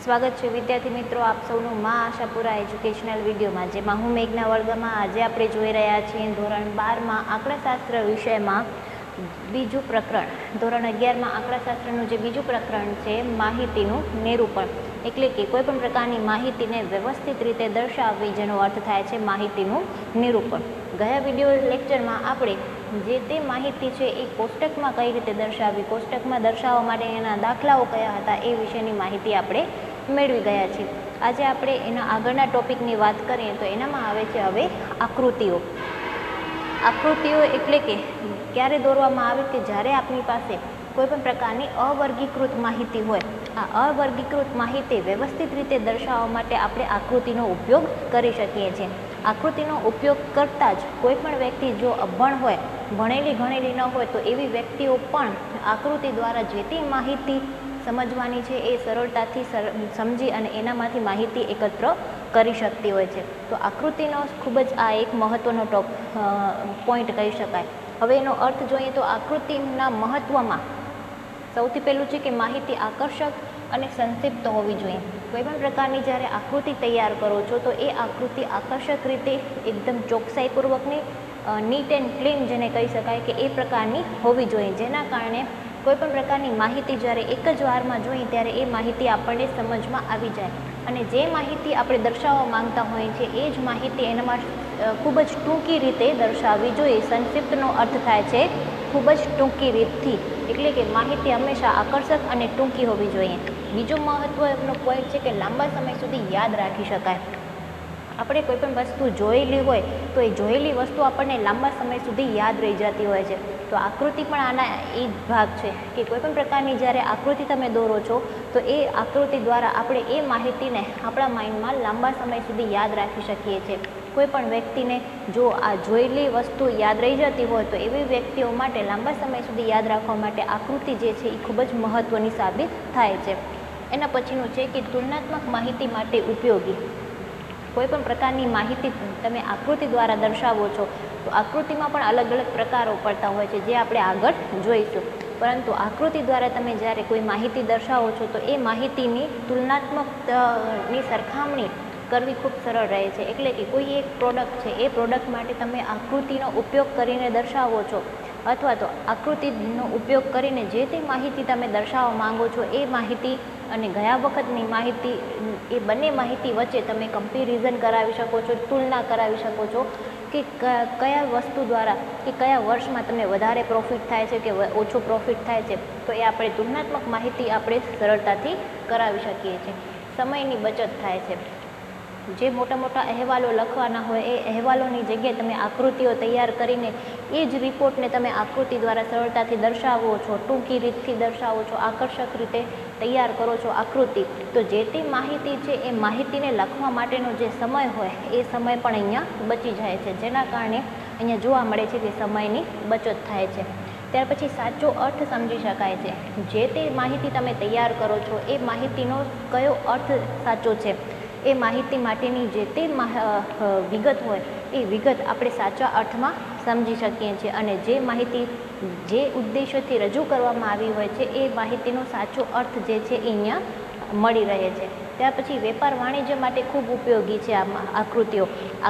સ્વાગત છે વિદ્યાર્થી મિત્રો આપ સૌનું મા આશાપુરા એજ્યુકેશનલ વિડીયોમાં, જેમાં હું મેઘના વર્ગમાં આજે આપણે જોઈ રહ્યા છીએ ધોરણ 12માં આંકડાશાસ્ત્ર વિષયમાં બીજું પ્રકરણ. ધોરણ 11માં આંકડાશાસ્ત્રનું જે બીજું પ્રકરણ છે માહિતીનું નિરૂપણ, એટલે કે કોઈપણ પ્રકારની માહિતીને વ્યવસ્થિત રીતે દર્શાવવી, જેનો અર્થ થાય છે માહિતીનું નિરૂપણ. ગયા વિડીયો લેક્ચરમાં આપણે જે તે માહિતી છે એ કોષ્ટકમાં કઈ રીતે દર્શાવવી, કોષ્ટકમાં દર્શાવવા માટે એના દાખલાઓ કયા હતા એ વિશેની માહિતી આપણે મેળવી ગયા છીએ. આજે આપણે એના આગળના ટોપિકની વાત કરીએ તો એનામાં આવે છે હવે આકૃતિઓ. આકૃતિઓ એટલે કે ક્યારે દોરવામાં આવે કે જ્યારે આપણી પાસે કોઈપણ પ્રકારની અવર્ગીકૃત માહિતી હોય. આ અવર્ગીકૃત માહિતી વ્યવસ્થિત રીતે દર્શાવવા માટે આપણે આકૃતિનો ઉપયોગ કરી શકીએ છીએ. આકૃતિનો ઉપયોગ કરતાં જ કોઈપણ વ્યક્તિ જો અભણ હોય, ભણેલી ગણેલી ન હોય, તો એવી વ્યક્તિઓ પણ આકૃતિ દ્વારા જે તે માહિતી સમજવાની છે એ સરળતાથી સમજી અને એનામાંથી માહિતી એકત્ર કરી શકતી હોય છે. તો આકૃતિનો ખૂબ જ આ એક મહત્ત્વનો પોઈન્ટ કહી શકાય. હવે એનો અર્થ જોઈએ તો આકૃતિના મહત્ત્વમાં સૌથી પહેલું છે કે માહિતી આકર્ષક અને સંક્ષિપ્ત હોવી જોઈએ. કોઈપણ પ્રકારની જ્યારે આકૃતિ તૈયાર કરો છો તો એ આકૃતિ આકર્ષક રીતે એકદમ ચોકસાઈપૂર્વકની, નીટ એન્ડ ક્લીન જેને કહી શકાય કે એ પ્રકારની હોવી જોઈએ, જેના કારણે કોઈપણ પ્રકારની માહિતી જ્યારે એક જ વારમાં જોઈએ ત્યારે એ માહિતી આપણને સમજમાં આવી જાય. અને જે માહિતી આપણે દર્શાવવા માંગતા હોઈએ છીએ એ જ માહિતી એનામાં ખૂબ જ ટૂંકી રીતે દર્શાવવી જોઈએ. સંક્ષિપ્તનો અર્થ થાય છે ખૂબ જ ટૂંકી રીતથી, એટલે કે માહિતી હંમેશા આકર્ષક અને ટૂંકી હોવી જોઈએ. બીજો મહત્ત્વનો પોઈન્ટ છે કે લાંબા સમય સુધી યાદ રાખી શકાય. આપણે કોઈપણ વસ્તુ જોયેલી હોય તો એ જોયેલી વસ્તુ આપણને લાંબા સમય સુધી યાદ રહી જતી હોય છે. તો આકૃતિ પણ આના એ જ ભાગ છે કે કોઈપણ પ્રકારની જ્યારે આકૃતિ તમે દોરો છો તો એ આકૃતિ દ્વારા આપણે એ માહિતીને આપણા માઇન્ડમાં લાંબા સમય સુધી યાદ રાખી શકીએ છીએ. કોઈપણ વ્યક્તિને જો આ જોયેલી વસ્તુ યાદ રહી જતી હોય તો એવી વ્યક્તિઓ માટે લાંબા સમય સુધી યાદ રાખવા માટે આકૃતિ જે છે એ ખૂબ જ મહત્ત્વની સાબિત થાય છે. એના પછીનું છે કે તુલનાત્મક માહિતી માટે ઉપયોગી. કોઈપણ પ્રકારની માહિતી તમે આકૃતિ દ્વારા દર્શાવો છો તો આકૃતિમાં પણ અલગ અલગ પ્રકારો પડતા હોય છે, જે આપણે આગળ જોઈશું. પરંતુ આકૃતિ દ્વારા તમે જ્યારે કોઈ માહિતી દર્શાવો છો તો એ માહિતીની તુલનાત્મકની સરખામણી કરવી ખૂબ સરળ રહે છે. એટલે કે કોઈ એક પ્રોડક્ટ છે, એ પ્રોડક્ટ માટે તમે આકૃતિનો ઉપયોગ કરીને દર્શાવો છો, અથવા તો આકૃતિનો ઉપયોગ કરીને જે તે માહિતી તમે દર્શાવવા માંગો છો એ માહિતી અને ગયા વખતની માહિતી, એ બંને માહિતી વચ્ચે તમે કમ્પેરિઝન કરાવી શકો છો, તુલના કરાવી શકો છો કે કયા વસ્તુ દ્વારા કે કયા વર્ષમાં તમને વધારે પ્રોફિટ થાય છે કે ઓછો પ્રોફિટ થાય છે. તો એ આપણે તુલનાત્મક માહિતી આપણે સરળતાથી કરાવી શકીએ છીએ. સમયની બચત થાય છે. જે મોટા મોટા અહેવાલો લખવાના હોય એ અહેવાલોની જગ્યાએ તમે આકૃતિઓ તૈયાર કરીને એ જ રિપોર્ટને તમે આકૃતિ દ્વારા સરળતાથી દર્શાવો છો, ટૂંકી રીતથી દર્શાવો છો, આકર્ષક રીતે તૈયાર કરો છો આકૃતિ, તો જે તે માહિતી છે એ માહિતીને લખવા માટેનો જે સમય હોય એ સમય પણ અહીંયા બચી જાય છે, જેના કારણે અહીંયા જોવા મળે છે કે સમયની બચત થાય છે. ત્યાર પછી સાચો અર્થ સમજી શકાય છે. જે તે માહિતી તમે તૈયાર કરો છો એ માહિતીનો કયો અર્થ સાચો છે, એ માહિતી માટેની જે તે વિગત હોય એ વિગત આપણે સાચા અર્થમાં સમજી શકીએ છીએ. અને જે માહિતી જે ઉદ્દેશોથી રજૂ કરવામાં આવી હોય છે એ માહિતીનો સાચો અર્થ જે છે એ અહીંયા મળી રહે છે. ત્યાર પછી વેપાર વાણિજ્ય માટે ખૂબ ઉપયોગી છે આ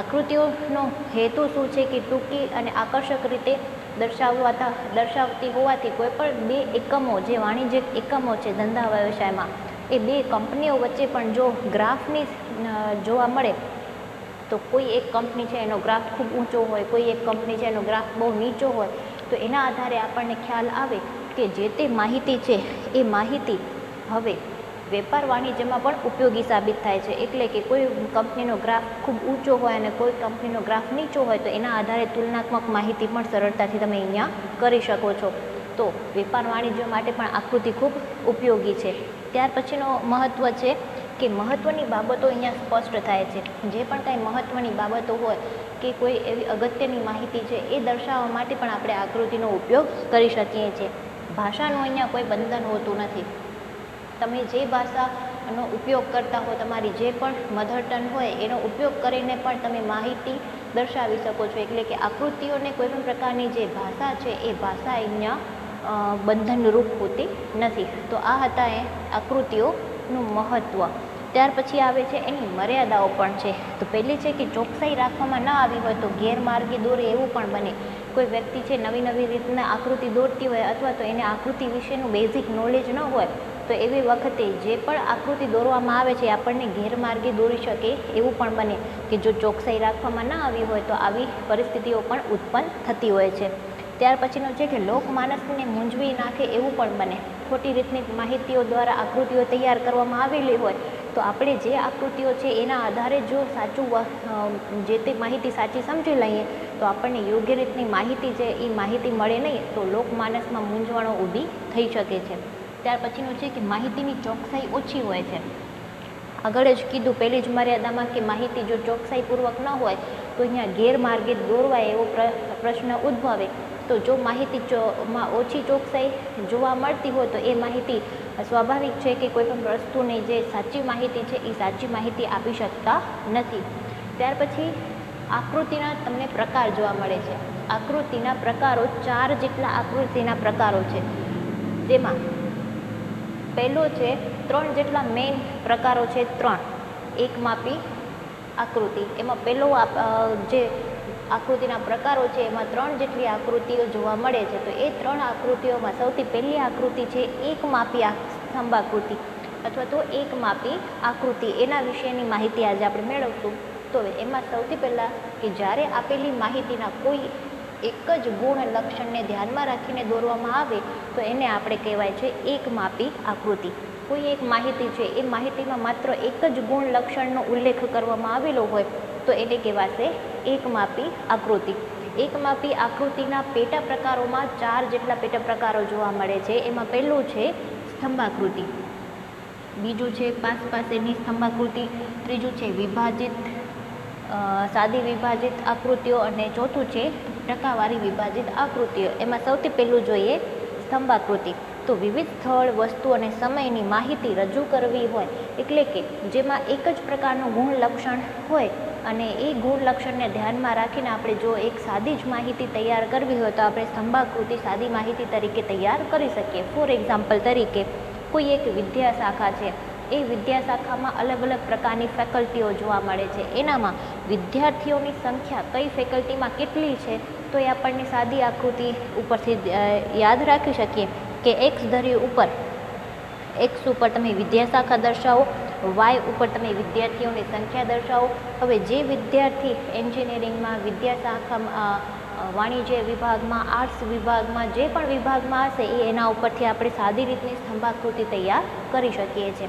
આકૃતિઓનો હેતુ શું છે કે ટૂંકી અને આકર્ષક રીતે દર્શાવતી હોવાથી કોઈપણ બે એકમો, જે વાણિજ્યિક એકમો છે ધંધા વ્યવસાયમાં, એ બે કંપનીઓ વચ્ચે પણ જો ગ્રાફની જોવા મળે તો કોઈ એક કંપની છે એનો ગ્રાફ ખૂબ ઊંચો હોય, કોઈ એક કંપની છે એનો ગ્રાફ બહુ નીચો હોય, તો એના આધારે આપણને ખ્યાલ આવે કે જે તે માહિતી છે એ માહિતી હવે વેપાર વાણિજ્યમાં પણ ઉપયોગી સાબિત થાય છે. એટલે કે કોઈ કંપનીનો ગ્રાફ ખૂબ ઊંચો હોય અને કોઈ કંપનીનો ગ્રાફ નીચો હોય તો એના આધારે તુલનાત્મક માહિતી પણ સરળતાથી તમે અહીંયા કરી શકો છો. તો વેપાર વાણિજ્ય માટે પણ આકૃતિ ખૂબ ઉપયોગી છે. ત્યાર પછીનો મહત્ત્વ છે કે મહત્ત્વની બાબતો અહીંયા સ્પષ્ટ થાય છે. જે પણ કાંઈ મહત્ત્વની બાબતો હોય કે કોઈ એવી અગત્યની માહિતી છે એ દર્શાવવા માટે પણ આપણે આકૃતિનો ઉપયોગ કરી શકીએ છીએ. ભાષાનું અહીંયા કોઈ બંધન હોતું નથી. તમે જે ભાષાનો ઉપયોગ કરતા હો, તમારી જે પણ મધર ટંગ હોય એનો ઉપયોગ કરીને પણ તમે માહિતી દર્શાવી શકો છો. એટલે કે આકૃતિઓને કોઈપણ પ્રકારની જે ભાષા છે એ ભાષા અહીંયા બંધનરૂપ હોતી નથી. તો આ હતા એ આકૃતિઓ નું મહત્ત્વ. ત્યાર પછી આવે છે એની મર્યાદાઓ પણ છે. તો પહેલી છે કે ચોકસાઈ રાખવામાં ન આવી હોય તો ગેરમાર્ગે દોરે એવું પણ બને. કોઈ વ્યક્તિ છે નવી નવી રીતના આકૃતિ દોરતી હોય અથવા તો એને આકૃતિ વિશેનું બેઝિક નોલેજ ન હોય તો એવી વખતે જે પણ આકૃતિ દોરવામાં આવે છે આપણને ગેરમાર્ગે દોરી શકે એવું પણ બને કે જો ચોકસાઈ રાખવામાં ન આવી હોય તો આવી પરિસ્થિતિઓ પણ ઉત્પન્ન થતી હોય છે. ત્યાર પછીનો છે કે લોકમાનસને મૂંઝવી નાખે એવું પણ બને. ખોટી રીતની માહિતીઓ દ્વારા આકૃતિઓ તૈયાર કરવામાં આવેલી હોય તો આપણે જે આકૃતિઓ છે એના આધારે જો સાચું જે તે માહિતી સાચી સમજી લઈએ તો આપણને યોગ્ય રીતની માહિતી છે એ માહિતી મળે નહીં તો લોકમાનસમાં મૂંઝવણો ઊભી થઈ શકે છે. ત્યાર પછીનું છે કે માહિતીની ચોકસાઈ ઓછી હોય છે. આગળ જ કીધું પહેલી જ મર્યાદામાં કે માહિતી જો ચોકસાઈપૂર્વક ન હોય તો અહીંયા ગેરમાર્ગે દોરવાય એવો પ્રશ્ન ઉદ્ભવે. તો જો માહિતીમાં ઓછી ચોકસાઈ જોવા મળતી હોય તો એ માહિતી સ્વાભાવિક છે કે કોઈ પણ વસ્તુની જે સાચી માહિતી છે એ સાચી માહિતી આપી શકતા નથી. ત્યાર પછી આકૃતિના તમને પ્રકાર જોવા મળે છે. આકૃતિના પ્રકારો 4 જેટલા આકૃતિના પ્રકારો છે. જેમાં પહેલો છે 3 જેટલા મેઇન પ્રકારો છે. 3 એકમાપી આકૃતિ. એમાં પહેલો જે આકૃતિના પ્રકારો છે એમાં 3 જેટલી આકૃતિઓ જોવા મળે છે. તો એ 3 આકૃતિઓમાં સૌથી પહેલી આકૃતિ છે એકમાપી સ્તંભાકૃતિ અથવા તો એકમાપી આકૃતિ. એના વિશેની માહિતી આજે આપણે મેળવશું. તો એમાં સૌથી પહેલાં કે જ્યારે આપેલી માહિતીના કોઈ એક જ ગુણ લક્ષણને ધ્યાનમાં રાખીને દોરવામાં આવે તો એને આપણે કહેવાય છે એકમાપી આકૃતિ. કોઈ એક માહિતી છે એ માહિતીમાં માત્ર એક જ ગુણ લક્ષણનો ઉલ્લેખ કરવામાં આવેલો હોય તો એને કહેવાશે એકમાપી આકૃતિ. એકમાપી આકૃતિના પેટા પ્રકારોમાં 4 જેટલા પેટા પ્રકારો જોવા મળે છે. એમાં પહેલું છે સ્તંભાકૃતિ, બીજું છે પાસેની સ્તંભાકૃતિ, ત્રીજું છે વિભાજિત સાદી વિભાજિત આકૃતિઓ અને ચોથું છે ટકાવારી વિભાજિત આકૃતિઓ. એમાં સૌથી પહેલું જોઈએ સ્તંભાકૃતિ. તો વિવિધ સ્થળ, વસ્તુ અને સમયની માહિતી રજૂ કરવી હોય એટલે કે જેમાં એક જ પ્રકારનું ગુણ લક્ષણ હોય અને એ ગુણ લક્ષણને ધ્યાનમાં રાખીને આપણે જો એક સાદી જ માહિતી તૈયાર કરવી હોય તો આપણે સ્તંભાકૃતિ સાદી માહિતી તરીકે તૈયાર કરી શકીએ. ફોર એક્ઝામ્પલ તરીકે કોઈ એક વિદ્યા શાખા છે, એ વિદ્યા શાખામાં અલગ અલગ પ્રકારની ફેકલ્ટીઓ જોવા મળે છે. એનામાં વિદ્યાર્થીઓની સંખ્યા કઈ ફેકલ્ટીમાં કેટલી છે તો એ આપણને સાદી આકૃતિ ઉપરથી યાદ રાખી શકીએ કે એક્સ ધરી ઉપર એક્સ ઉપર તમે વિદ્યા શાખા દર્શાવો, વાય ઉપર તમે વિદ્યાર્થીઓની સંખ્યા દર્શાવો. હવે જે વિદ્યાર્થી એન્જિનિયરિંગમાં, વિદ્યા શાખામાં, વાણિજ્ય વિભાગમાં, આર્ટ્સ વિભાગમાં, જે પણ વિભાગમાં હશે એ એના ઉપરથી આપણે સાદી રીતની સ્તંભાકૃતિ તૈયાર કરી શકીએ છીએ.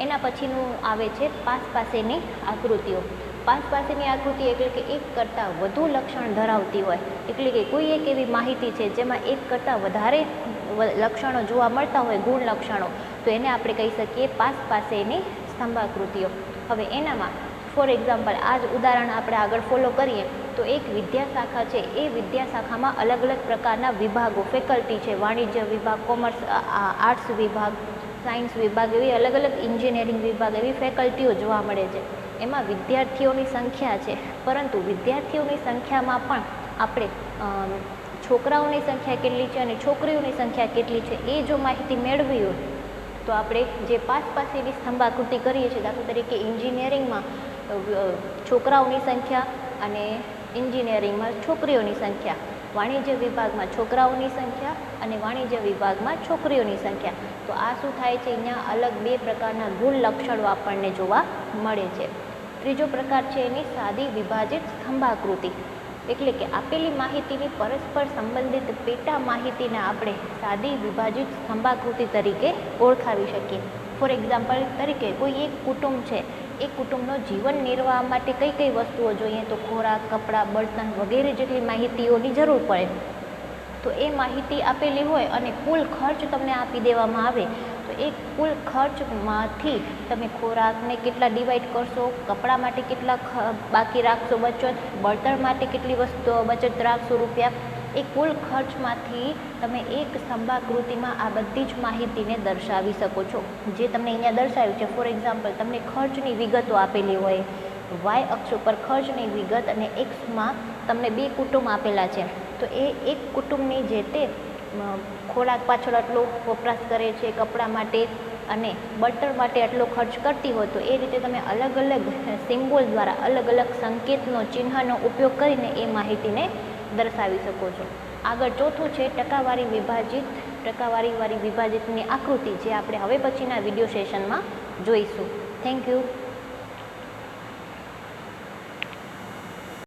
એના પછીનું આવે છે પાસેની આકૃતિઓ. પાસેની આકૃતિ એટલે કે એક કરતાં વધુ લક્ષણ ધરાવતી હોય એટલે કે કોઈ એક એવી માહિતી છે જેમાં એક કરતાં વધારે લક્ષણો જોવા મળતા હોય, ગુણ લક્ષણો, તો એને આપણે કહી શકીએ પાસેની સ્તંભાકૃતિઓ. હવે એનામાં ફોર એક્ઝામ્પલ આ જ ઉદાહરણ આપણે આગળ ફોલો કરીએ તો એક વિદ્યા શાખા છે, એ વિદ્યા શાખામાં અલગ અલગ પ્રકારના વિભાગો, ફેકલ્ટી છે, વાણિજ્ય વિભાગ, કોમર્સ, આર્ટ્સ વિભાગ, સાયન્સ વિભાગ, એવી અલગ અલગ એન્જિનિયરિંગ વિભાગ, એવી ફેકલ્ટીઓ જોવા મળે છે. એમાં વિદ્યાર્થીઓની સંખ્યા છે, પરંતુ વિદ્યાર્થીઓની સંખ્યામાં પણ આપણે છોકરાઓની સંખ્યા કેટલી છે અને છોકરીઓની સંખ્યા કેટલી છે એ જો માહિતી મેળવી હોય તો આપણે જે પાસેની સ્તંભાકૃતિ કરીએ છીએ, દાખલા તરીકે એન્જિનિયરિંગમાં છોકરાઓની સંખ્યા અને એન્જિનિયરિંગમાં છોકરીઓની સંખ્યા, વાણિજ્ય વિભાગમાં છોકરાઓની સંખ્યા અને વાણિજ્ય વિભાગમાં છોકરીઓની સંખ્યા, તો આ શું થાય છે, અહીંયા અલગ 2 પ્રકારના ગુણ લક્ષણો આપણને જોવા મળે છે. ત્રીજો પ્રકાર છે એની સાદી વિભાજિત સ્તંભાકૃતિ એટલે કે આપેલી માહિતીની પરસ્પર સંબંધિત પેટા માહિતીને આપણે સાદી વિભાજિત સ્તંભાકૃતિ તરીકે ઓળખાવી શકીએ. ફોર એક્ઝામ્પલ તરીકે કોઈ એક કુટુંબ છે, એ કુટુંબનો જીવન નિર્વાહ માટે કઈ કઈ વસ્તુઓ જોઈએ તો ખોરાક, કપડાં, બળતણ વગેરે જેટલી માહિતીઓની જરૂર પડે. તો એ માહિતી આપેલી હોય અને કુલ ખર્ચ તમને આપી દેવામાં આવે તો એ કુલ ખર્ચમાંથી તમે ખોરાકને કેટલા ડિવાઈડ કરશો, કપડાં માટે કેટલા બાકી રાખશો બચત, બળતણ માટે કેટલી વસ્તુ બચત રાખશો રૂપિયા, એ કુલ ખર્ચમાંથી તમે એક સ્તંભાકૃતિમાં આ બધી જ માહિતીને દર્શાવી શકો છો. જે તમને અહીંયા દર્શાવ્યું છે, ફોર એક્ઝામ્પલ તમને ખર્ચની વિગતો આપેલી હોય, વાય અક્ષ ઉપર ખર્ચની વિગત અને એક્સમાં તમને 2 કુટુંબ આપેલા છે, તો એ એક કુટુંબની જે તે ખોરાક પાછળ આટલો વપરાશ કરે છે, કપડાં માટે અને બટર માટે આટલો ખર્ચ કરતી હોય તો એ રીતે તમે અલગ અલગ સિમ્બોલ દ્વારા અલગ અલગ સંકેતનો ચિહ્નનો ઉપયોગ કરીને એ માહિતીને દર્શાવી શકો છો. આગળ ચોથું છે ટકાવારીવાળી વિભાજિતની આકૃતિ, જે આપણે હવે પછીના વિડીયો સેશનમાં જોઈશું. Thank you.